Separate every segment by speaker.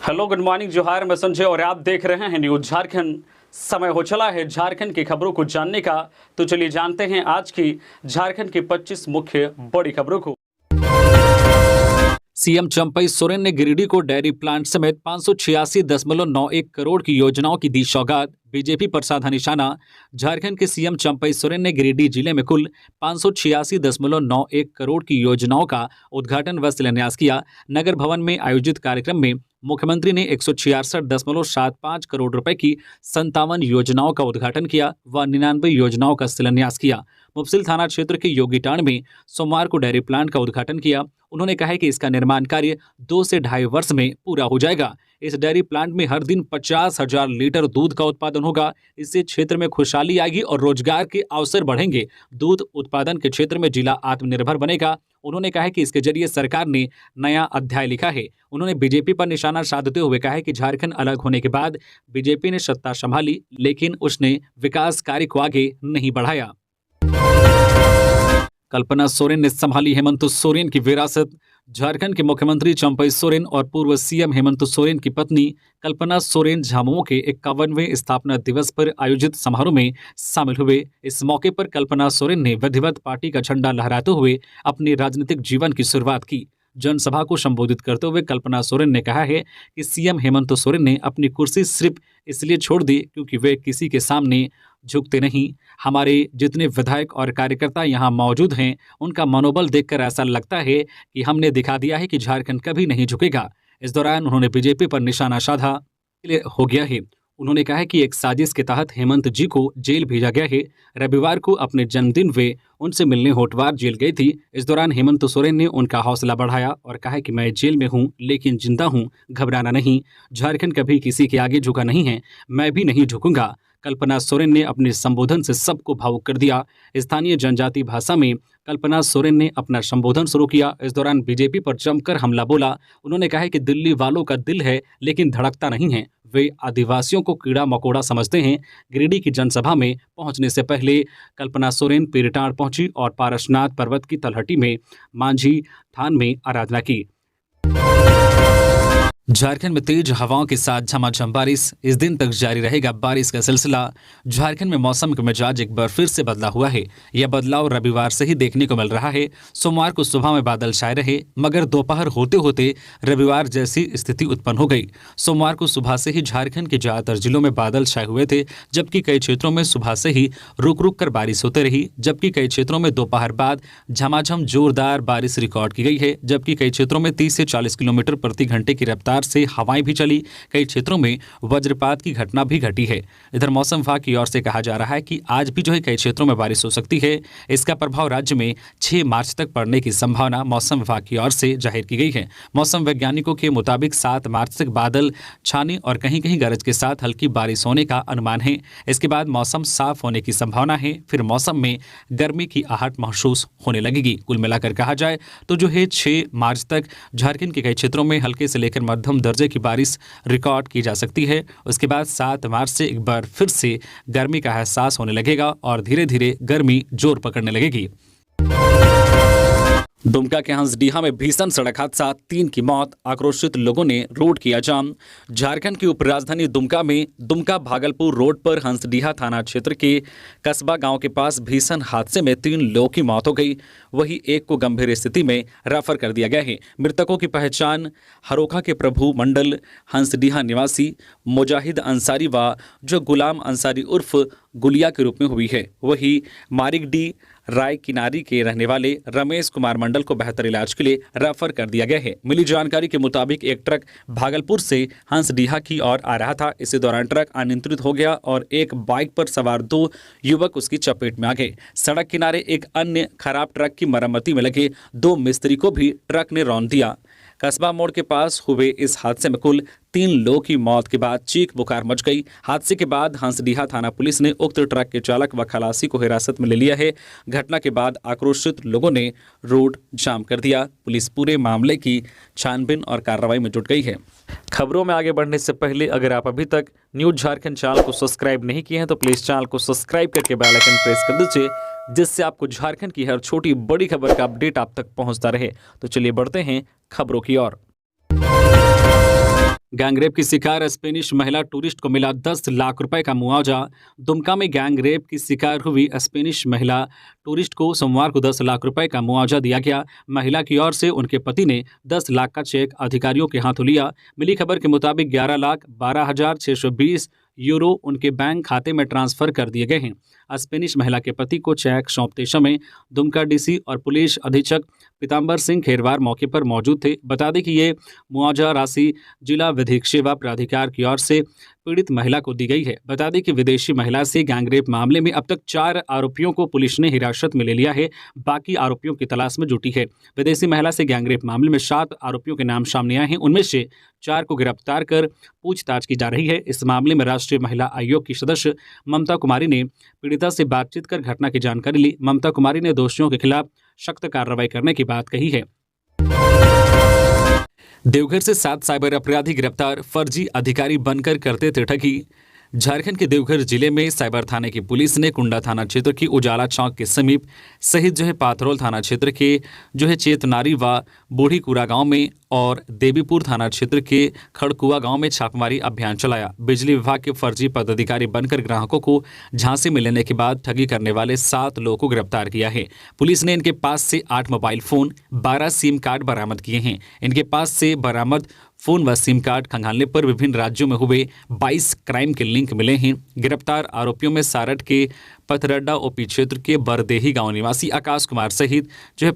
Speaker 1: Hello, good morning, जोहार। मैं संजय और आप देख रहे हैं न्यूज झारखंड। समय हो चला है झारखंड की खबरों को जानने का, तो चलिए जानते हैं आज की झारखंड की 25 मुख्य बड़ी खबरों को। सीएम चंपई सोरेन ने गिरिडीह को डेयरी प्लांट समेत 586.91 करोड़ की योजनाओं की दी सौगात। बीजेपी पर साधा निशाना। झारखंड के सीएम चंपई सोरेन ने गिरिडीह जिले में कुल 586.91 करोड़ की योजनाओं का उद्घाटन व शिलान्यास किया। नगर भवन में आयोजित कार्यक्रम में मुख्यमंत्री ने 166.75 करोड़ रुपए की 57 योजनाओं का उद्घाटन किया व 99 योजनाओं का शिलान्यास किया। मुफस्सिल थाना क्षेत्र के योगीटांड में सोमवार को डेयरी प्लांट का उद्घाटन किया। उन्होंने कहा कि इसका निर्माण कार्य 2 से ढाई वर्ष में पूरा हो जाएगा। इस डेयरी प्लांट में हर दिन 50,000 लीटर दूध का उत्पादन होगा। इससे क्षेत्र में खुशहाली आएगी और रोजगार के अवसर बढ़ेंगे। दूध उत्पादन के क्षेत्र में जिला आत्मनिर्भर बनेगा। उन्होंने कहा कि इसके जरिए सरकार ने नया अध्याय लिखा है। उन्होंने बीजेपी पर निशाना साधते हुए कहा कि झारखंड अलग होने के बाद बीजेपी ने सत्ता संभाली, लेकिन उसने विकास कार्य को आगे नहीं बढ़ाया। कल्पना सोरेन ने संभाली हेमंत सोरेन की विरासत। झारखंड के मुख्यमंत्री चंपई सोरेन और पूर्व सीएम हेमंत सोरेन की पत्नी कल्पना सोरेन झामुमो के 51वें स्थापना दिवस पर आयोजित समारोह में शामिल हुए। इस मौके पर कल्पना सोरेन ने विधिवत पार्टी का झंडा लहराते हुए अपने राजनीतिक जीवन की शुरुआत की। जनसभा को संबोधित करते हुए कल्पना सोरेन ने कहा है कि सीएम हेमंत सोरेन ने अपनी कुर्सी सिर्फ इसलिए छोड़ दी क्योंकि वे किसी के सामने झुकते नहीं। हमारे जितने विधायक और कार्यकर्ता यहाँ मौजूद हैं, उनका मनोबल देखकर ऐसा लगता है कि हमने दिखा दिया है कि झारखंड कभी नहीं झुकेगा। इस दौरान उन्होंने बीजेपी पर निशाना साधा हो गया है। उन्होंने कहा कि एक साजिश के तहत हेमंत जी को जेल भेजा गया है। रविवार को अपने जन्मदिन वे उनसे मिलने होटवार जेल गई थी। इस दौरान हेमंत सोरेन ने उनका हौसला बढ़ाया और कहा कि मैं जेल में हूं लेकिन जिंदा हूं, घबराना नहीं। झारखंड कभी किसी के आगे झुका नहीं है, मैं भी नहीं झुकूंगा। कल्पना सोरेन ने अपने संबोधन से सबको भावुक कर दिया। स्थानीय जनजाति भाषा में कल्पना सोरेन ने अपना संबोधन शुरू किया। इस दौरान बीजेपी पर जमकर हमला बोला। उन्होंने कहा कि दिल्ली वालों का दिल है लेकिन धड़कता नहीं है। वे आदिवासियों को कीड़ा मकोड़ा समझते हैं। गिरिडीह की जनसभा में पहुंचने से पहले कल्पना सोरेन पीरटांड पहुंची और पारसनाथ पर्वत की तलहटी में मांझी थान में आराधना की। झारखंड में तेज हवाओं के साथ झमाझम बारिश। इस दिन तक जारी रहेगा बारिश का सिलसिला। झारखंड में मौसम का मिजाज एक बार फिर से बदला हुआ है। यह बदलाव रविवार से ही देखने को मिल रहा है। सोमवार को सुबह में बादल छाए रहे, मगर दोपहर होते होते रविवार जैसी स्थिति उत्पन्न हो गई। सोमवार को सुबह से ही झारखंड के ज्यादातर जिलों में बादल छाए हुए थे, जबकि कई क्षेत्रों में सुबह से ही रुक रुक कर बारिश होती रही। जबकि कई क्षेत्रों में दोपहर बाद झमाझम जोरदार बारिश रिकॉर्ड की गई है। जबकि कई क्षेत्रों में 30 से 40 किलोमीटर प्रति घंटे की रफ्तार से हवाएं भी चली। कई क्षेत्रों में वज्रपात की घटना भी घटी है। इधर मौसम विभाग की ओर से कहा जा रहा है कि आज भी कई क्षेत्रों में बारिश हो सकती है। इसका प्रभाव राज्य में 6 मार्च तक पड़ने की संभावना मौसम विभाग की ओर से जाहिर की गई है। मौसम वैज्ञानिकों के मुताबिक 7 मार्च तक बादल छाने और कहीं कहीं गरज के साथ हल्की बारिश होने का अनुमान है। इसके बाद मौसम साफ होने की संभावना है। फिर मौसम में गर्मी की आहट महसूस होने लगेगी। कुल मिलाकर कहा जाए तो 6 मार्च तक झारखंड के कई क्षेत्रों में हल्के से लेकर मध्यम दर्जे की बारिश रिकॉर्ड की जा सकती है। उसके बाद 7 मार्च से एक बार फिर से गर्मी का एहसास होने लगेगा और धीरे धीरे गर्मी जोर पकड़ने लगेगी। दुमका के हंसडीहा में भीषण सड़क हादसा, 3 की मौत। आक्रोशित लोगों ने रोड किया जाम। झारखंड की उपराजधानी दुमका में दुमका भागलपुर रोड पर हंसडीहा थाना क्षेत्र के कस्बा गांव के पास भीषण हादसे में 3 लोगों की मौत हो गई। वहीं एक को गंभीर स्थिति में रेफर कर दिया गया है। मृतकों की पहचान हरोखा के प्रभु मंडल हंसडीहा निवासी मुजाहिद अंसारी व जो गुलाम अंसारी उर्फ गुलिया के रूप में हुई है। वही मारिकडी राय किनारी के रहने वाले रमेश कुमार मंडल को बेहतर इलाज के लिए रेफर कर दिया गया है। मिली जानकारी के मुताबिक एक ट्रक भागलपुर से हंसडीहा की ओर आ रहा था। इसी दौरान ट्रक अनियंत्रित हो गया और एक बाइक पर सवार 2 युवक उसकी चपेट में आ गए। सड़क किनारे एक अन्य खराब ट्रक की मरम्मती में लगे 2 मिस्त्री को भी ट्रक ने रौंद दिया। कस्बा मोड़ के पास हुए इस हादसे में कुल 3 लोगों की मौत के बाद चीख पुकार मच गई। हादसे के बाद हंसडीहा थाना पुलिस ने उक्त ट्रक के चालक व खलासी को हिरासत में ले लिया है। घटना के बाद आक्रोशित लोगों ने रोड जाम कर दिया। पुलिस पूरे मामले की छानबीन और कार्रवाई में जुट गई है। खबरों में आगे बढ़ने से पहले अगर आप अभी तक न्यूज झारखंड चैनल को सब्सक्राइब नहीं किए हैं तो प्लीज चैनल को सब्सक्राइब करके बेल आइकन प्रेस कर दीजिए, जिससे आपको झारखंड की हर छोटी बड़ी खबर का अपडेट आप तक पहुंचता रहे। तो चलिए बढ़ते हैं खबरों की ओर। गैंगरेप की शिकार स्पेनिश महिला टूरिस्ट को मिला 10 लाख रुपए का मुआवजा। दुमका में गैंगरेप की शिकार हुई स्पेनिश महिला टूरिस्ट को सोमवार को 10 लाख रुपए का मुआवजा दिया गया। महिला की ओर से उनके पति ने 10 लाख का चेक अधिकारियों के हाथों लिया। मिली खबर के मुताबिक 11,12,620 यूरो उनके बैंक खाते में ट्रांसफर कर दिए गए हैं। स्पेनिश महिला के पति को चेक सौंपते समय दुमका डीसी और पुलिस अधीक्षक पीताम्बर सिंह खेरवार मौके पर मौजूद थे। बता दें कि ये मुआवजा राशि जिला विधिक सेवा प्राधिकार की ओर से पीड़ित महिला को दी गई है। बता दें कि विदेशी महिला से गैंगरेप मामले में अब तक 4 आरोपियों को पुलिस ने हिरासत में ले लिया है। बाकी आरोपियों की तलाश में जुटी है। विदेशी महिला से गैंगरेप मामले में 7 आरोपियों के नाम सामने आए हैं। उनमें से 4 को गिरफ्तार कर पूछताछ की जा रही है। इस मामले में राष्ट्रीय महिला आयोग की सदस्य ममता कुमारी ने पीड़िता से बातचीत कर घटना की जानकारी ली। ममता कुमारी ने दोषियों के खिलाफ सख्त कार्रवाई करने की बात कही है। देवघर से 7 साइबर अपराधी गिरफ्तार, फर्जी अधिकारी बनकर करते थे ठगी। झारखंड के देवघर जिले में साइबर थाने की पुलिस ने कुंडा थाना क्षेत्र की उजाला चौक के समीप सहित पाथरोल थाना क्षेत्र के चेतनारी व बूढ़ी कुरा गांव में और देवीपुर थाना क्षेत्र के खड़कुआ गांव में छापेमारी अभियान चलाया। बिजली विभाग के फर्जी पदाधिकारी बनकर ग्राहकों को झांसे में लेने के बाद ठगी करने वाले 7 लोगों को गिरफ्तार किया है। पुलिस ने इनके पास से 8 मोबाइल फोन, 12 सिम कार्ड बरामद किए हैं। इनके पास से बरामद फोन व सिम कार्ड खंगालने पर विभिन्न राज्यों में हुए 22 क्राइम के लिंक मिले हैं। गिरफ्तार आरोपियों में सारठ के पथरड्डा ओपी क्षेत्र के बरदेही गांव निवासी आकाश कुमार सहित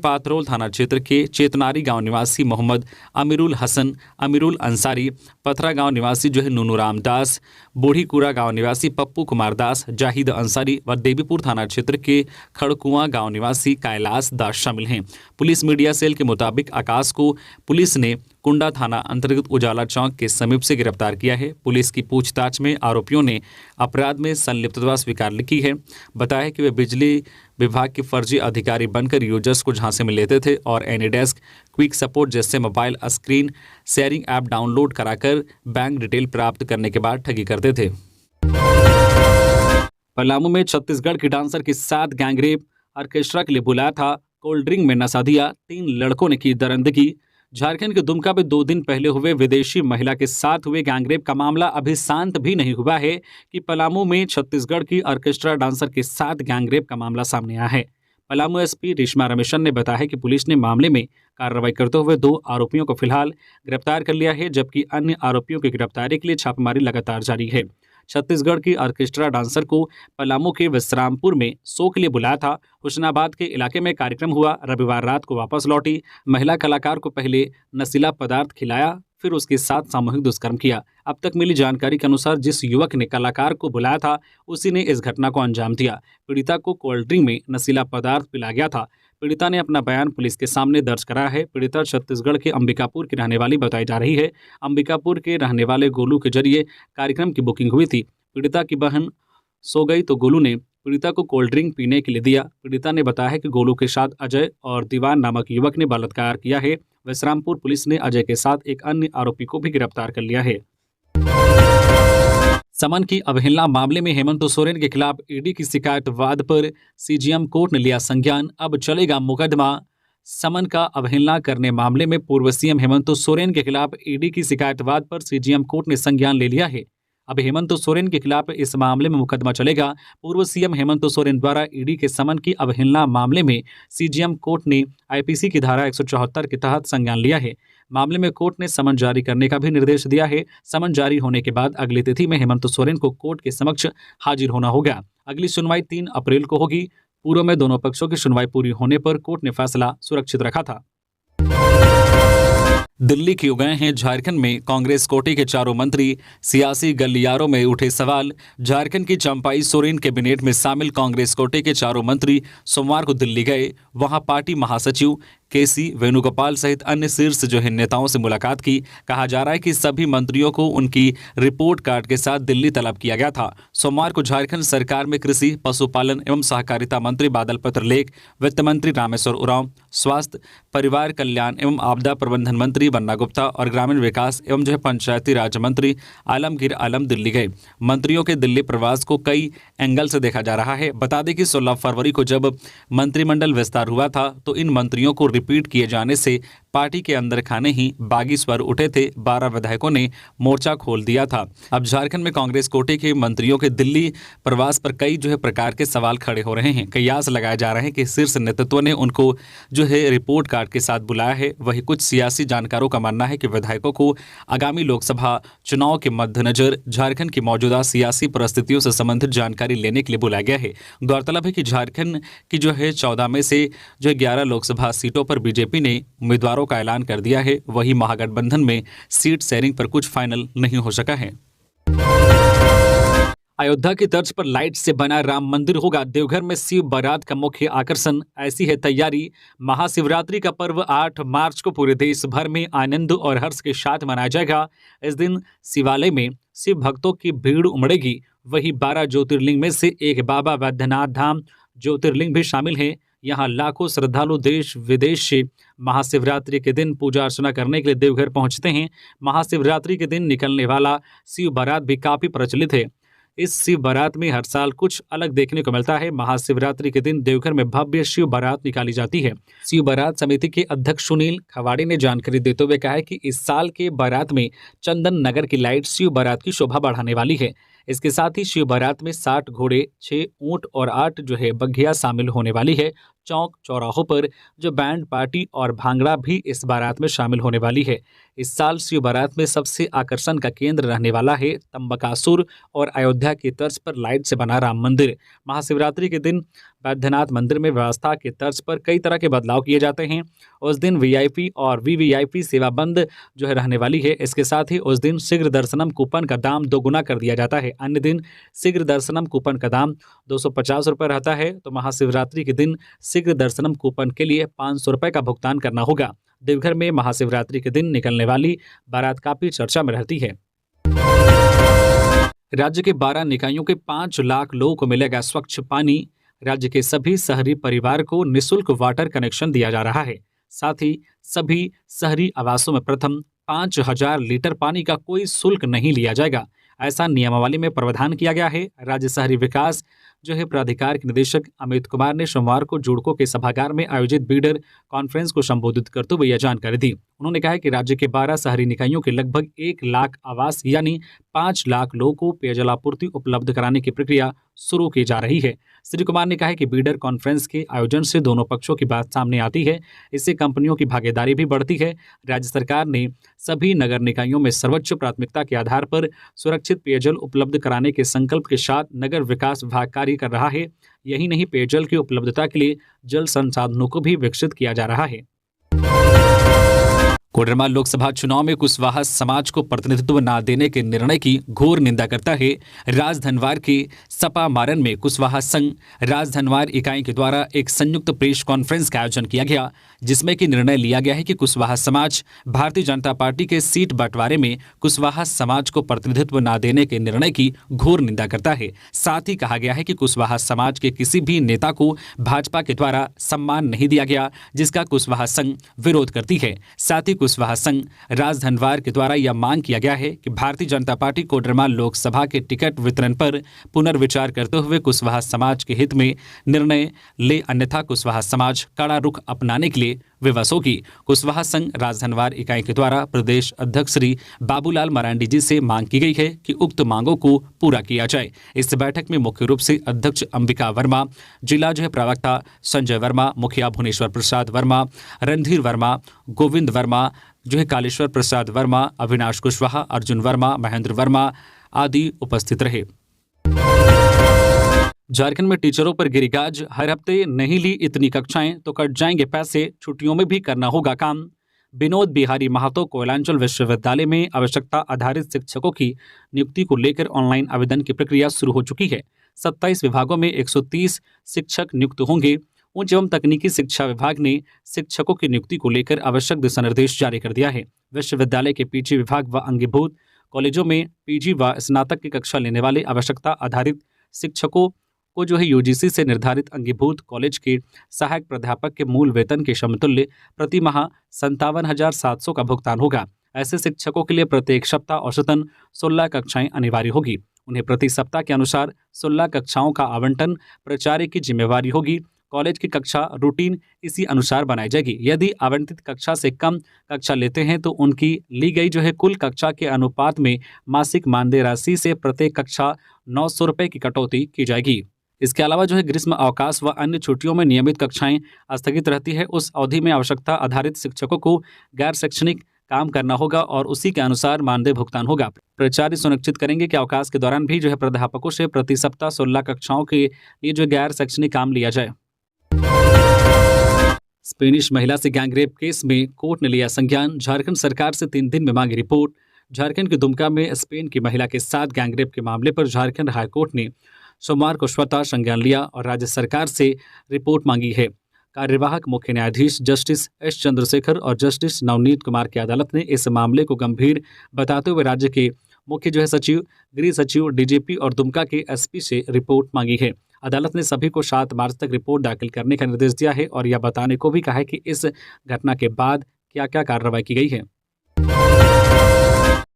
Speaker 1: पाथरोल थाना क्षेत्र के चेतनारी गांव निवासी मोहम्मद अमीरुल हसन, अमीरुल अंसारी, पथरा गांव निवासी नूनू राम दास, बूढ़ी कुरा गांव निवासी पप्पू कुमार दास, जाहिद अंसारी व देवीपुर थाना क्षेत्र के खड़कुआ गांव निवासी कैलाश दास शामिल हैं। पुलिस मीडिया सेल के मुताबिक आकाश को पुलिस ने कुंडा थाना अंतर्गत उजाला चौक के समीप से गिरफ्तार किया है। पुलिस की पूछताछ में आरोपियों ने अपराध में संलिप्तता स्वीकार की है। बताया कि वे बिजली विभाग के फर्जी अधिकारी बनकर यूजर्स को झांसे में लेते थे और एनीडेस्क, क्विक सपोर्ट जैसे mobile screen sharing app download कराकर बैंक डिटेल प्राप्त करने के बाद ठगी करते थे। पलामू में छत्तीसगढ़ की डांसर के साथ गैंगरेप, ऑर्केस्ट्रा के लिए बुलाया था, कोल्ड ड्रिंक में नशा दिया, 3 लड़कों ने की दरिंदगी। झारखंड के दुमका में 2 दिन पहले हुए विदेशी महिला के साथ हुए गैंगरेप का मामला अभी शांत भी नहीं हुआ है कि पलामू में छत्तीसगढ़ की ऑर्केस्ट्रा डांसर के साथ गैंगरेप का मामला सामने आया है। पलामू एसपी रेशमा रमेशन ने बताया कि पुलिस ने मामले में कार्रवाई करते हुए 2 आरोपियों को फिलहाल गिरफ्तार कर लिया है, जबकि अन्य आरोपियों की गिरफ्तारी के लिए छापेमारी लगातार जारी है। छत्तीसगढ़ की ऑर्केस्ट्रा डांसर को पलामू के विश्रामपुर में शो के लिए बुलाया था। हुस्नाबाद के इलाके में कार्यक्रम हुआ। रविवार रात को वापस लौटी महिला कलाकार को पहले नशीला पदार्थ खिलाया, फिर उसके साथ सामूहिक दुष्कर्म किया। अब तक मिली जानकारी के अनुसार जिस युवक ने कलाकार को बुलाया था उसी ने इस घटना को अंजाम दिया। पीड़िता को कोल्ड ड्रिंक में नशीला पदार्थ पिलाया गया था। पीड़िता ने अपना बयान पुलिस के सामने दर्ज कराया है। पीड़िता छत्तीसगढ़ के अंबिकापुर की रहने वाली बताई जा रही है। अंबिकापुर के रहने वाले गोलू के जरिए कार्यक्रम की बुकिंग हुई थी। पीड़िता की बहन सो गई तो गोलू ने पीड़िता को कोल्ड ड्रिंक पीने के लिए दिया। पीड़िता ने बताया है कि गोलू के साथ अजय और दीवान नामक युवक ने बलात्कार किया है। विश्रामपुर पुलिस ने अजय के साथ एक अन्य आरोपी को भी गिरफ्तार कर लिया है। समन की अवहेलना मामले में हेमंत सोरेन के खिलाफ ईडी की शिकायत वाद पर सीजीएम कोर्ट ने लिया संज्ञान, अब चलेगा मुकदमा। समन का अवहेलना करने मामले में पूर्व सीएम हेमंत सोरेन के खिलाफ ईडी की शिकायत वाद पर सीजीएम कोर्ट ने संज्ञान ले लिया है। अब हेमंत सोरेन के खिलाफ इस मामले में मुकदमा चलेगा। पूर्व सीएम हेमंत सोरेन द्वारा ईडी के समन की अवहेलना मामले में सीजीएम कोर्ट ने आईपीसी की धारा 174 के तहत संज्ञान लिया है। मामले में कोर्ट ने समन जारी करने का भी निर्देश दिया है। समन जारी होने के बाद अगली तिथि में हेमंत सोरेन को कोर्ट के समक्ष हाजिर होना होगा। अगली सुनवाई 3 अप्रैल को होगी। पूर्व में दोनों पक्षों की सुनवाई पूरी होने पर कोर्ट ने फैसला सुरक्षित रखा था। दिल्ली क्यों गए हैं झारखंड में कांग्रेस कोटे के चारों मंत्री, सियासी गलियारों में उठे सवाल। झारखंड की चंपाई सोरेन कैबिनेट में शामिल कांग्रेस कोटे के चारों मंत्री सोमवार को दिल्ली गए। वहां पार्टी महासचिव केसी वेणुगोपाल सहित अन्य शीर्ष नेताओं से मुलाकात की। कहा जा रहा है कि सभी मंत्रियों को उनकी रिपोर्ट कार्ड के साथ दिल्ली तलब किया गया था। सोमवार को झारखंड सरकार में कृषि, पशुपालन एवं सहकारिता मंत्री बादल पत्रलेख, वित्त मंत्री रामेश्वर उरांव, स्वास्थ्य, परिवार कल्याण एवं आपदा प्रबंधन मंत्री बन्ना गुप्ता और ग्रामीण विकास एवं पंचायती राज मंत्री आलमगीर आलम दिल्ली गए। मंत्रियों के दिल्ली प्रवास को कई एंगल से देखा जा रहा है। बता दें कि 16 फरवरी को जब मंत्रिमंडल विस्तार हुआ था तो इन मंत्रियों को रिपीट किए जाने से पार्टी के अंदर खाने ही बागी स्वर उठे थे। 12 विधायकों ने मोर्चा खोल दिया था। अब झारखंड में कांग्रेस कोटे के मंत्रियों के दिल्ली प्रवास पर कई प्रकार के सवाल खड़े हो रहे हैं। कयास लगाए जा रहे हैं कि शीर्ष नेतृत्व ने उनको रिपोर्ट कार्ड के साथ बुलाया है। वहीं कुछ सियासी जानकारों का मानना है कि विधायकों को आगामी लोकसभा चुनाव के मद्देनजर झारखंड की मौजूदा सियासी परिस्थितियों से संबंधित जानकारी लेने के लिए बुलाया गया है। गौरतलब है कि झारखंड की 14 में से 11 लोकसभा सीटों पर बीजेपी ने उम्मीदवारों का ऐलान कर दिया है। वहीं महागठबंधन में सीट शेयरिंग पर कुछ फाइनल नहीं हो सका है। अयोध्या की तर्ज पर लाइट से बना राम मंदिर होगा देवघर में शिव बारात का मुख्य आकर्षण। ऐसी है तैयारी। महाशिवरात्रि का पर्व 8 मार्च को पूरे देश भर में आनंद और हर्ष के साथ मनाया जाएगा। इस दिन शिवालय में शिव भक्तों की भीड़ उमड़ेगी। वहीं 12 ज्योतिर्लिंग में से एक बाबा वैद्यनाथ धाम ज्योतिर्लिंग भी शामिल है। यहाँ लाखों श्रद्धालु देश विदेश से महाशिवरात्रि के दिन पूजा अर्चना करने के लिए देवघर पहुंचते हैं। महाशिवरात्रि के दिन निकलने वाला शिव बारात भी काफी प्रचलित है। इस शिव बारात में हर साल कुछ अलग देखने को मिलता है। महाशिवरात्रि के दिन देवघर में भव्य शिव बारात निकाली जाती है। शिव बारात समिति के अध्यक्ष सुनील खवाड़े ने जानकारी देते हुए कहा है कि इस साल के बारात में चंदन नगर की लाइट शिव बारात की शोभा बढ़ाने वाली है। इसके साथ ही शिव बारात में 60 घोड़े, 6 ऊंट और 8 बग्घियां शामिल होने वाली है। चौक चौराहों पर बैंड पार्टी और भांगड़ा भी इस बारात में शामिल होने वाली है। इस साल शिव बारात में सबसे आकर्षण का केंद्र रहने वाला है तंबकासुर और अयोध्या की तर्ज पर लाइट से बना राम मंदिर। महाशिवरात्रि के दिन बैद्यनाथ मंदिर में व्यवस्था की तर्ज पर कई तरह के बदलाव किए जाते हैं। उस दिन वीआईपी और वीवीआईपी सेवा बंद रहने वाली है। इसके साथ ही उस दिन शीघ्र दर्शनम कूपन का दाम 2 गुना कर दिया जाता है। अन्य दिन शीघ्र दर्शनम कूपन का दाम 250 रुपये रहता है। तो महाशिवरात्रि के दिन शीघ्र दर्शनम कूपन के लिए 500 रुपये का भुगतान करना होगा। देवघर में महाशिवरात्रि के दिन निकलने वाली बारात काफी चर्चा में रहती है। राज्य के 12 निकायों के 5 लाख लोगों को मिलेगा स्वच्छ पानी। राज्य के सभी शहरी परिवार को निःशुल्क वाटर कनेक्शन दिया जा रहा है। साथ ही सभी शहरी आवासों में प्रथम 5000 लीटर पानी का कोई शुल्क नहीं लिया जाएगा। ऐसा नियमावली में प्रावधान किया गया है। राज्य शहरी विकास प्राधिकार के निदेशक अमित कुमार ने सोमवार को जुड़को के सभागार में आयोजित बीडर कॉन्फ्रेंस को संबोधित करते हुए यह जानकारी दी। उन्होंने कहा कि राज्य के 12 शहरी निकायों के लगभग 1 लाख आवास यानी 5 लाख लोगों को पेयजल आपूर्ति उपलब्ध कराने की प्रक्रिया शुरू की जा रही है। श्री कुमार ने कहा कि बीडर कॉन्फ्रेंस के आयोजन से दोनों पक्षों की बात सामने आती है। इससे कंपनियों की भागीदारी भी बढ़ती है। राज्य सरकार ने सभी नगर निकायों में सर्वोच्च प्राथमिकता के आधार पर सुरक्षित पेयजल उपलब्ध कराने के संकल्प के साथ नगर विकास विभाग कार्य कर रहा है। यही नहीं, पेयजल की उपलब्धता के लिए जल संसाधनों को भी विकसित किया जा रहा है। कोडरमा लोकसभा चुनाव में कुशवाहा समाज को प्रतिनिधित्व न देने के निर्णय की घोर निंदा करता है राजधनवार के सपा मारन में कुशवाहा संघ राजधनवार इकाई के द्वारा एक संयुक्त प्रेस कॉन्फ्रेंस का आयोजन किया गया, जिसमें कि निर्णय लिया गया है कि कुशवाहा समाज भारतीय जनता पार्टी के सीट बंटवारे में कुशवाहा समाज को प्रतिनिधित्व न देने के निर्णय की घोर निंदा करता है। साथ ही कहा गया है कि कुशवाहा समाज के किसी भी नेता को भाजपा के द्वारा सम्मान नहीं दिया गया, जिसका कुशवाहा संघ विरोध करती है। साथ ही कुशवाहा संघ राजधनवार के द्वारा यह मांग किया गया है कि भारतीय जनता पार्टी कोडरमा लोकसभा के टिकट वितरण पर पुनर्विचार करते हुए कुशवाहा समाज के हित में निर्णय ले, अन्यथा कुशवाहा समाज कड़ा रुख अपनाने के लिए विवश होगी। कुशवाहा संघ राजधनवार इकाई के द्वारा प्रदेश अध्यक्ष श्री बाबूलाल मरांडी जी से मांग की गई है कि उक्त मांगों को पूरा किया जाए। इस बैठक में मुख्य रूप से अध्यक्ष अंबिका वर्मा, जिला प्रवक्ता संजय वर्मा, मुखिया भुवनेश्वर प्रसाद वर्मा, रणधीर वर्मा, गोविंद वर्मा, कालेश्वर प्रसाद वर्मा, अविनाश कुशवाहा, अर्जुन वर्मा, महेंद्र वर्मा आदि उपस्थित रहे। झारखंड में टीचरों पर गिरिगाज, हर हफ्ते नहीं ली इतनी कक्षाएं तो कट जाएंगे पैसे, छुट्टियों में भी करना होगा काम। विनोद बिहारी महतो कोयलांचल विश्वविद्यालय में आवश्यकता आधारित शिक्षकों की नियुक्ति को लेकर ऑनलाइन आवेदन की प्रक्रिया शुरू हो चुकी है। 27 विभागों में 130 शिक्षक नियुक्त होंगे। उच्च एवं तकनीकी शिक्षा विभाग ने शिक्षकों की नियुक्ति को लेकर आवश्यक दिशा निर्देश जारी कर दिया है। विश्वविद्यालय के पीजी विभाग व अंगीभूत कॉलेजों में पीजी व स्नातक की कक्षा लेने वाले आवश्यकता आधारित शिक्षकों को यूजीसी से निर्धारित अंगीभूत कॉलेज के सहायक प्राध्यापक के मूल वेतन के समतुल्य प्रति माह 57,700 का भुगतान होगा। ऐसे शिक्षकों के लिए प्रत्येक सप्ताह औसतन 16 कक्षाएं अनिवार्य होगी। उन्हें प्रति सप्ताह के अनुसार 16 कक्षाओं का आवंटन प्राचार्य की जिम्मेवारी होगी। कॉलेज की कक्षा रूटीन इसी अनुसार बनाई जाएगी। यदि आवंटित कक्षा से कम कक्षा लेते हैं तो उनकी ली गई कुल कक्षा के अनुपात में मासिक मानदेय राशि से प्रत्येक कक्षा 900 रुपये की कटौती की जाएगी। इसके अलावा ग्रीष्म अवकाश व अन्य छुट्टियों में नियमित कक्षाएं स्थगित रहती है, उस अवधि में आवश्यकता आधारित शिक्षकों को गैर शैक्षणिक काम करना होगा और उसी के अनुसार मानदेय भुगतान होगा। प्राचार्य सुनिश्चित करेंगे कि अवकाश के दौरान भी प्राध्यापकों से प्रति सप्ताह 16 कक्षाओं के लिए गैर शैक्षणिक काम लिया जाए। स्पेनिश महिला से गैंगरेप केस में कोर्ट ने लिया संज्ञान, झारखंड सरकार से 3 दिन में मांगी रिपोर्ट। झारखंड के दुमका में स्पेन की महिला के साथ गैंगरेप के मामले पर झारखंड हाईकोर्ट ने सोमवार को स्वतः संज्ञान लिया और राज्य सरकार से रिपोर्ट मांगी है। कार्यवाहक मुख्य न्यायाधीश जस्टिस एस चंद्रशेखर और जस्टिस नवनीत कुमार की अदालत ने इस मामले को गंभीर बताते हुए राज्य के मुख्य सचिव, गृह सचिव, डीजीपी और दुमका के एसपी से रिपोर्ट मांगी है। अदालत ने सभी को 7 मार्च तक रिपोर्ट दाखिल करने का निर्देश दिया है और यह बताने को भी कहा है कि इस घटना के बाद क्या क्या कार्रवाई की गई है।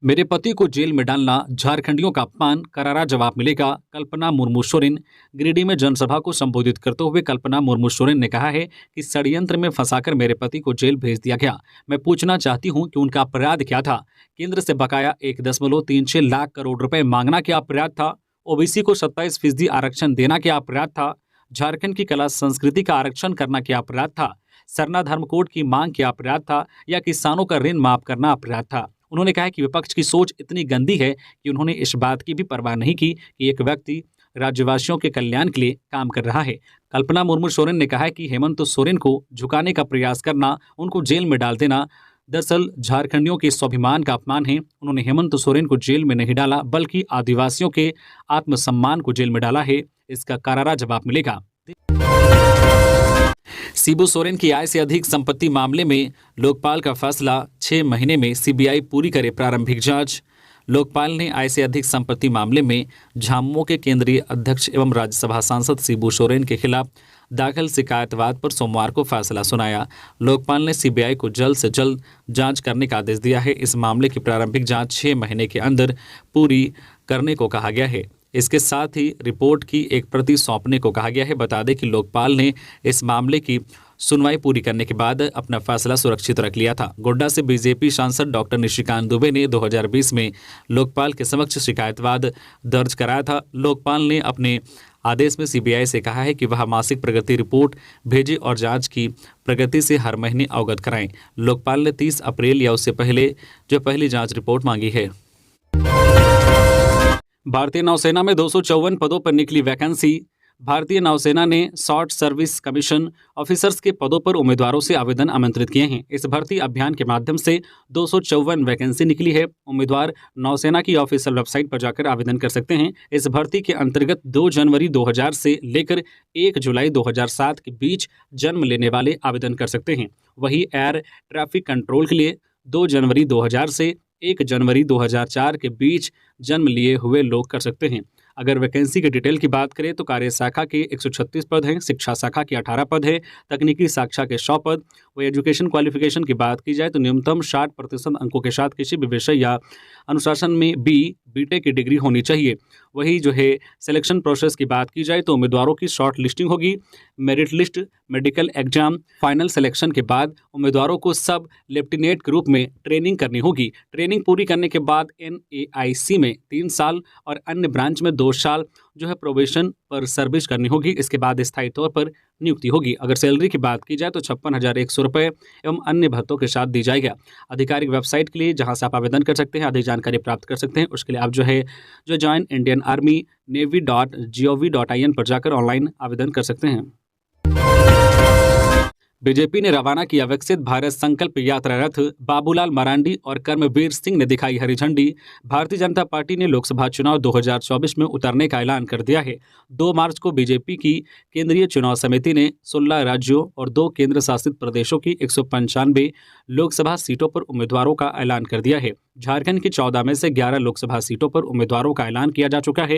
Speaker 1: मेरे पति को जेल में डालना झारखंडियों का अपमान, करारा जवाब मिलेगा, कल्पना मुर्मू सोरेन। गिरिडीह में जनसभा को संबोधित करते हुए कल्पना मुर्मू सोरेन ने कहा है कि षड्यंत्र में फंसाकर मेरे पति को जेल भेज दिया गया। मैं पूछना चाहती हूं कि उनका अपराध क्या था? केंद्र से बकाया 1.36 लाख करोड़ रुपए मांगना क्या अपराध था? ओबीसी को 27% आरक्षण देना क्या अपराध था? झारखंड की कला संस्कृति का आरक्षण करना क्या अपराध था? सरना धर्म कोड की मांग क्या अपराध था? या किसानों का ऋण माफ करना अपराध था? उन्होंने कहा कि विपक्ष की सोच इतनी गंदी है कि उन्होंने इस बात की भी परवाह नहीं की कि एक व्यक्ति राज्यवासियों के कल्याण के लिए काम कर रहा है। कल्पना मुर्मू सोरेन ने कहा कि हेमंत सोरेन को झुकाने का प्रयास करना, उनको जेल में डाल देना दरअसल झारखंडियों के स्वाभिमान का अपमान है। उन्होंने हेमंत सोरेन को जेल में नहीं डाला बल्कि आदिवासियों के आत्मसम्मान को जेल में डाला है। इसका करारा जवाब मिलेगा। शिबू सोरेन की आय से अधिक संपत्ति मामले में लोकपाल का फैसला, 6 महीने में सीबीआई पूरी करे प्रारंभिक जांच। लोकपाल ने आय से अधिक संपत्ति मामले में झामुमो के केंद्रीय अध्यक्ष एवं राज्यसभा सांसद शिबू सोरेन के खिलाफ दाखिल शिकायतवाद पर सोमवार को फैसला सुनाया। लोकपाल ने सीबीआई को जल्द से जल्द जांच करने का आदेश दिया है। इस मामले की प्रारंभिक जांच 6 महीने के अंदर पूरी करने को कहा गया है। इसके साथ ही रिपोर्ट की एक प्रति सौंपने को कहा गया है। बता दें कि लोकपाल ने इस मामले की सुनवाई पूरी करने के बाद अपना फैसला सुरक्षित रख लिया था। गोड्डा से बीजेपी सांसद डॉक्टर निशिकांत दुबे ने 2020 में लोकपाल के समक्ष शिकायतवाद दर्ज कराया था। लोकपाल ने अपने आदेश में सीबीआई से कहा है कि वह मासिक प्रगति रिपोर्ट भेजे और जांच की प्रगति से हर महीने अवगत कराएं। लोकपाल ने 30 अप्रैल या उससे पहले पहली जांच रिपोर्ट मांगी है। भारतीय नौसेना में 254 पदों पर निकली वैकेंसी। भारतीय नौसेना ने शॉर्ट सर्विस कमीशन ऑफिसर्स के पदों पर उम्मीदवारों से आवेदन आमंत्रित किए हैं। इस भर्ती अभियान के माध्यम से 254 वैकेंसी निकली है। उम्मीदवार नौसेना की ऑफिशियल वेबसाइट पर जाकर आवेदन कर सकते हैं। इस भर्ती के अंतर्गत 2 जनवरी 2000 से लेकर 1 जुलाई 2007 के बीच जन्म लेने वाले आवेदन कर सकते हैं। वहीं एयर ट्रैफिक कंट्रोल के लिए 2 जनवरी 2000 से 1 जनवरी 2004 के बीच जन्म लिए हुए लोग कर सकते हैं। अगर वैकेंसी के डिटेल की बात करें तो कार्य शाखा के 136 पद हैं, शिक्षा शाखा के 18 पद हैं, तकनीकी शाखा के 100 पद। वही एजुकेशन क्वालिफिकेशन की बात की जाए तो न्यूनतम 60% अंकों के साथ किसी भी विषय या अनुशासन में बीटेक की डिग्री होनी चाहिए। वही सिलेक्शन प्रोसेस की बात की जाए तो उम्मीदवारों की शॉर्ट लिस्टिंग होगी, merit list, medical exam, final selection के बाद उम्मीदवारों को सब लेफ्टिनेंट के रूप में ट्रेनिंग करनी होगी। ट्रेनिंग पूरी करने के बाद NAIC में 3 साल और अन्य ब्रांच में 2 साल प्रोबेशन पर सर्विस करनी होगी। इसके बाद स्थायी तौर पर नियुक्ति होगी। अगर सैलरी की बात की जाए तो 56,100 रुपये एवं अन्य भत्तों के साथ दी जाएगा। आधिकारिक वेबसाइट के लिए जहां से आप आवेदन कर सकते हैं, अधिक जानकारी प्राप्त कर सकते हैं, उसके लिए आप ज्वाइन इंडियन आर्मी navy.gov.in पर जाकर ऑनलाइन आवेदन कर सकते हैं। बीजेपी ने रवाना किया विकसित भारत संकल्प यात्रा रथ। बाबूलाल मरांडी और कर्मवीर सिंह ने दिखाई हरी झंडी। भारतीय जनता पार्टी ने लोकसभा चुनाव 2024 में उतरने का ऐलान कर दिया है। 2 मार्च को बीजेपी की केंद्रीय चुनाव समिति ने 16 राज्यों और 2 केंद्र शासित प्रदेशों की 195 लोकसभा सीटों पर उम्मीदवारों का ऐलान कर दिया है। झारखंड की 14 में से 11 लोकसभा सीटों पर उम्मीदवारों का ऐलान किया जा चुका है।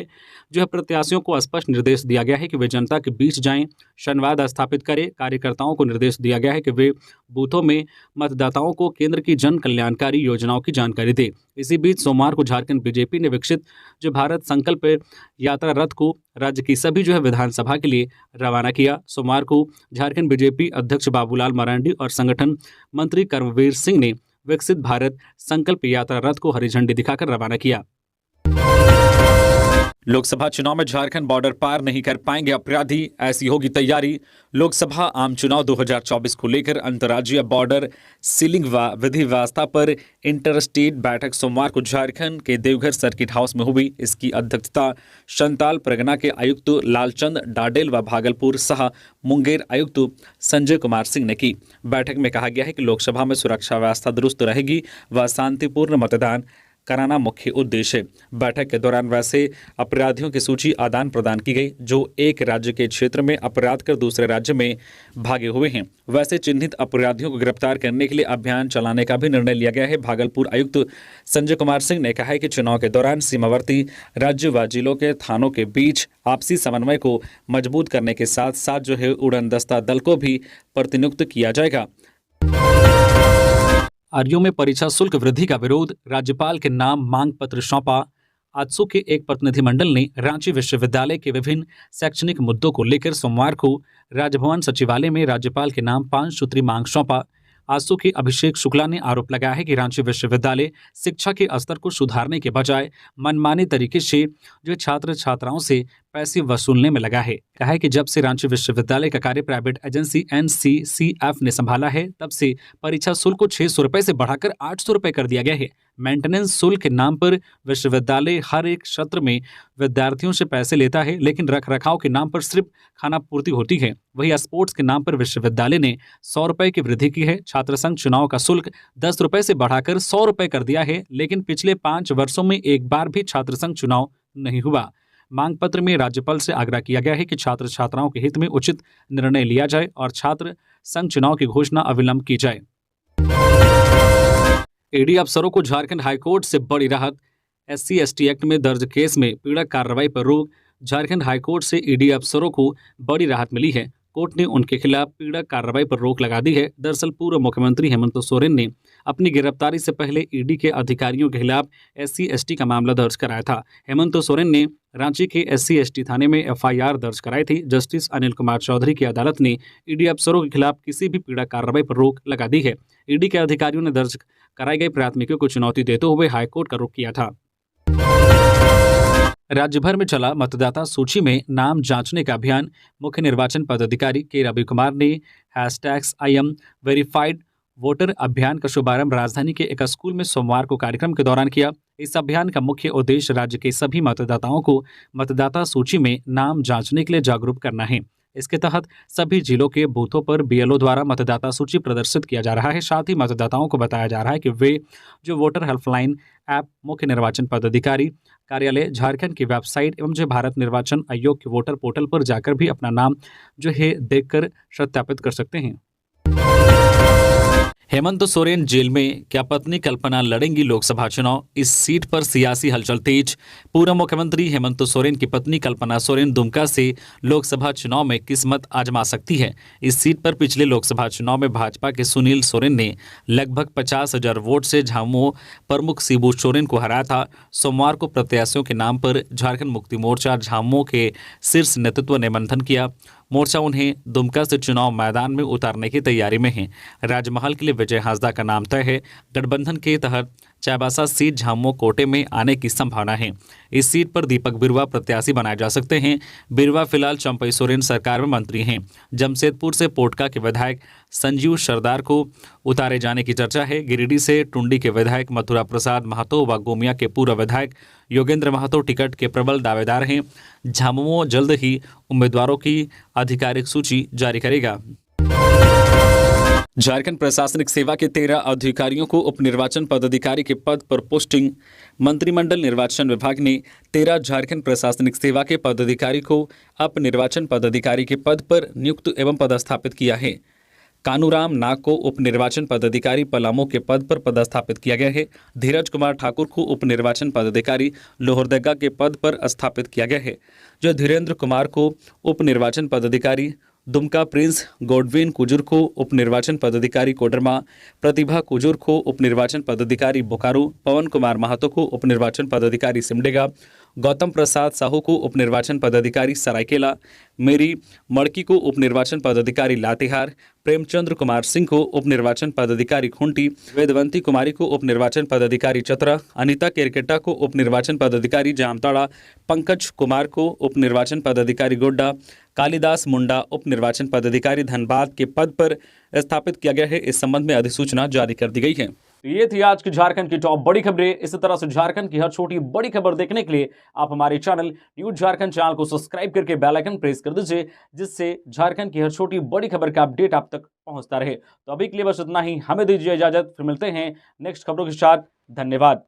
Speaker 1: जो है प्रत्याशियों को स्पष्ट निर्देश दिया गया है कि वे जनता के बीच जाएं, संवाद स्थापित करें। कार्यकर्ताओं को निर्देश दिया गया है कि वे बूथों में मतदाताओं को केंद्र की जन कल्याणकारी योजनाओं की जानकारी दें। इसी बीच सोमवार को झारखंड बीजेपी ने विकसित जो भारत संकल्प यात्रा रथ को राज्य की सभी जो है विधानसभा के लिए रवाना किया। सोमवार को झारखंड बीजेपी अध्यक्ष बाबूलाल मरांडी और संगठन मंत्री कर्मवीर सिंह ने विकसित भारत संकल्प यात्रा रथ को हरी झंडी दिखाकर रवाना किया। लोकसभा चुनाव में झारखंड बॉर्डर पार नहीं कर पाएंगे अपराधी, ऐसी होगी तैयारी। लोकसभा आम चुनाव 2024 को लेकर अंतर्राज्यीय बॉर्डर सीलिंग व विधि व्यवस्था पर इंटरस्टेट बैठक सोमवार को झारखंड के देवघर सर्किट हाउस में हुई। इसकी अध्यक्षता संताल परगना के आयुक्त लालचंद डाडेल व भागलपुर सह मुंगेर आयुक्त संजय कुमार सिंह ने की। बैठक में कहा गया है कि लोकसभा में सुरक्षा व्यवस्था दुरुस्त रहेगी व शांतिपूर्ण मतदान कराना मुख्य उद्देश्य है। बैठक के दौरान वैसे अपराधियों की सूची आदान प्रदान की गई जो एक राज्य के क्षेत्र में अपराध कर दूसरे राज्य में भागे हुए हैं। वैसे चिन्हित अपराधियों को गिरफ्तार करने के लिए अभियान चलाने का भी निर्णय लिया गया है। भागलपुर आयुक्त संजय कुमार सिंह ने कहा है कि चुनाव के दौरान सीमावर्ती राज्य व जिलों के थानों के बीच आपसी समन्वय को मजबूत करने के साथ साथ जो है उड़नदस्ता दल को भी प्रतिनियुक्त किया जाएगा। आरयू में परीक्षा शुल्क वृद्धि का विरोध, राज्यपाल के नाम मांग पत्र सौंपा। आजसू के एक प्रतिनिधिमंडल ने रांची विश्वविद्यालय के विभिन्न शैक्षणिक मुद्दों को लेकर सोमवार को राजभवन सचिवालय में राज्यपाल के नाम 5 सूत्री मांग सौंपा। आजसू के अभिषेक शुक्ला ने आरोप लगाया है कि रांची विश्वविद्यालय शिक्षा के स्तर को सुधारने के बजाय मनमाने तरीके से जो छात्र छात्राओं से पैसे वसूलने में लगा है। कहा है कि जब से रांची विश्वविद्यालय का कार्य प्राइवेट एजेंसी NCCF ने संभाला है तब से परीक्षा शुल्क को 600 रुपये से बढ़ाकर 800 रुपये कर दिया गया है। मेंटेनेंस शुल्क के नाम पर विश्वविद्यालय हर एक सत्र में विद्यार्थियों से पैसे लेता है, लेकिन रख रखाव के नाम पर सिर्फ खाना पूर्ति होती है। वहीं स्पोर्ट्स के नाम पर विश्वविद्यालय ने 100 रुपये की वृद्धि की है। छात्र संघ चुनाव का शुल्क 10 रुपये से बढ़ाकर 100 रुपये कर दिया है, लेकिन पिछले 5 वर्षों में एक बार भी छात्र संघ चुनाव नहीं हुआ। मांग पत्र में राज्यपाल से आग्रह किया गया है कि छात्र छात्राओं के हित में उचित निर्णय लिया जाए और छात्र संघ चुनाव की घोषणा अविलंब की जाए। ईडी अफसरों को झारखंड हाईकोर्ट से बड़ी राहत। SC/ST एक्ट में दर्ज केस में पीड़क कार्रवाई पर रोक। झारखंड हाईकोर्ट से ईडी अफसरों को बड़ी राहत मिली है। कोर्ट ने उनके खिलाफ पीड़क कार्रवाई पर रोक लगा दी है। दरअसल पूर्व मुख्यमंत्री हेमंत सोरेन ने अपनी गिरफ्तारी से पहले ईडी के अधिकारियों के खिलाफ SC/ST का मामला दर्ज कराया था। हेमंत सोरेन ने रांची के SC/ST थाने में FIR दर्ज कराई थी। जस्टिस अनिल कुमार चौधरी की अदालत ने ईडी अफसरों के खिलाफ किसी भी पीड़क कार्रवाई पर रोक लगा दी है। ईडी के अधिकारियों ने दर्ज कराई गई प्राथमिकियों को चुनौती देते हुए हाईकोर्ट का रुख किया था। राज्य भर में चला मतदाता सूची में नाम जांचने का अभियान। मुख्य निर्वाचन पदाधिकारी के रवि कुमार ने #I am verified वोटर अभियान का शुभारंभ राजधानी के एक स्कूल में सोमवार को कार्यक्रम के दौरान किया। इस अभियान का मुख्य उद्देश्य राज्य के सभी मतदाताओं को मतदाता सूची में नाम जांचने के लिए जागरूक करना है। इसके तहत सभी जिलों के बूथों पर BLO द्वारा मतदाता सूची प्रदर्शित किया जा रहा है। साथ ही मतदाताओं को बताया जा रहा है कि वे जो वोटर हेल्पलाइन ऐप मुख्य निर्वाचन पदाधिकारी कार्यालय झारखंड की वेबसाइट एवं जो भारत निर्वाचन आयोग के वोटर पोर्टल पर जाकर भी अपना नाम जो है देखकर सत्यापित कर सकते हैं। हेमंत सोरेन जेल में, क्या पत्नी कल्पना लड़ेंगी लोकसभा चुनाव? इस सीट पर सियासी हलचल तेज। पूर्व मुख्यमंत्री हेमंत सोरेन की पत्नी कल्पना सोरेन दुमका से लोकसभा चुनाव में किस्मत आजमा सकती है। इस सीट पर पिछले लोकसभा चुनाव में भाजपा के सुनील सोरेन ने लगभग 50,000 वोट से झामुमो प्रमुख शिबू सोरेन को हराया था। सोमवार को प्रत्याशियों के नाम पर झारखंड मुक्ति मोर्चा झामुमो के शीर्ष नेतृत्व ने मंथन किया। मोर्चा उन्हें दुमका से चुनाव मैदान में उतारने की तैयारी में है। राजमहल के लिए विजय हांसदा का नाम तय है। गठबंधन के तहत चाईबासा सीट झामुमो कोटे में आने की संभावना है। इस सीट पर दीपक बिरुवा प्रत्याशी बनाए जा सकते हैं। बिरुवा फिलहाल चंपई सोरेन सरकार में मंत्री हैं। जमशेदपुर से पोटका के विधायक संजीव सरदार को उतारे जाने की चर्चा है। गिरिडीह से टुंडी के विधायक मथुरा प्रसाद महतो व गोमिया के पूर्व विधायक योगेंद्र महतो टिकट के प्रबल दावेदार हैं। झामुमो जल्द ही उम्मीदवारों की आधिकारिक सूची जारी करेगा। झारखंड प्रशासनिक सेवा के 13 अधिकारियों को उप निर्वाचन पदाधिकारी के पद पर पोस्टिंग। मंत्रिमंडल निर्वाचन विभाग ने 13 झारखंड प्रशासनिक सेवा के पदाधिकारी को उप निर्वाचन पदाधिकारी के पद पर नियुक्त एवं पदस्थापित किया है। कानूराम नाग को उप निर्वाचन पदाधिकारी पलामू के पद पर पदस्थापित किया गया है। धीरज कुमार ठाकुर को उप निर्वाचन पदाधिकारी लोहरदगा के पद पर स्थापित किया गया है। जो धीरेन्द्र कुमार को उप निर्वाचन पदाधिकारी दुमका, प्रिंस गॉडविन कुजूर को उप निर्वाचन पदाधिकारी कोडरमा, प्रतिभा कुजूर को उप निर्वाचन पदाधिकारी बोकारो, पवन कुमार महतो को उप निर्वाचन पदाधिकारी सिमडेगा, गौतम प्रसाद साहू को उप निर्वाचन पदाधिकारी सरायकेला, मेरी मड़की को उप निर्वाचन पदाधिकारी लातेहार, प्रेमचंद्र कुमार सिंह को उप निर्वाचन पदाधिकारी खूंटी, वेदवंती कुमारी को उप निर्वाचन पदाधिकारी चतरा, अनिता केरकेटा को उप निर्वाचन पदाधिकारी जामताड़ा, पंकज कुमार को उप निर्वाचन पदाधिकारी गोड्डा, कालिदास मुंडा उप निर्वाचन पदाधिकारी धनबाद के पद पर स्थापित किया गया है। इस संबंध में अधिसूचना जारी कर दी गई है। ये थी आज की झारखंड की टॉप बड़ी खबरें। इसी तरह से झारखंड की हर छोटी बड़ी खबर देखने के लिए आप हमारे चैनल न्यूज झारखंड चैनल को सब्सक्राइब करके बेल आइकन प्रेस कर दीजिए, जिससे झारखंड की हर छोटी बड़ी खबर का अपडेट आप तक पहुंचता रहे। तो अभी के लिए बस इतना ही, हमें दीजिए इजाजत, फिर मिलते हैं नेक्स्ट खबरों के साथ। धन्यवाद।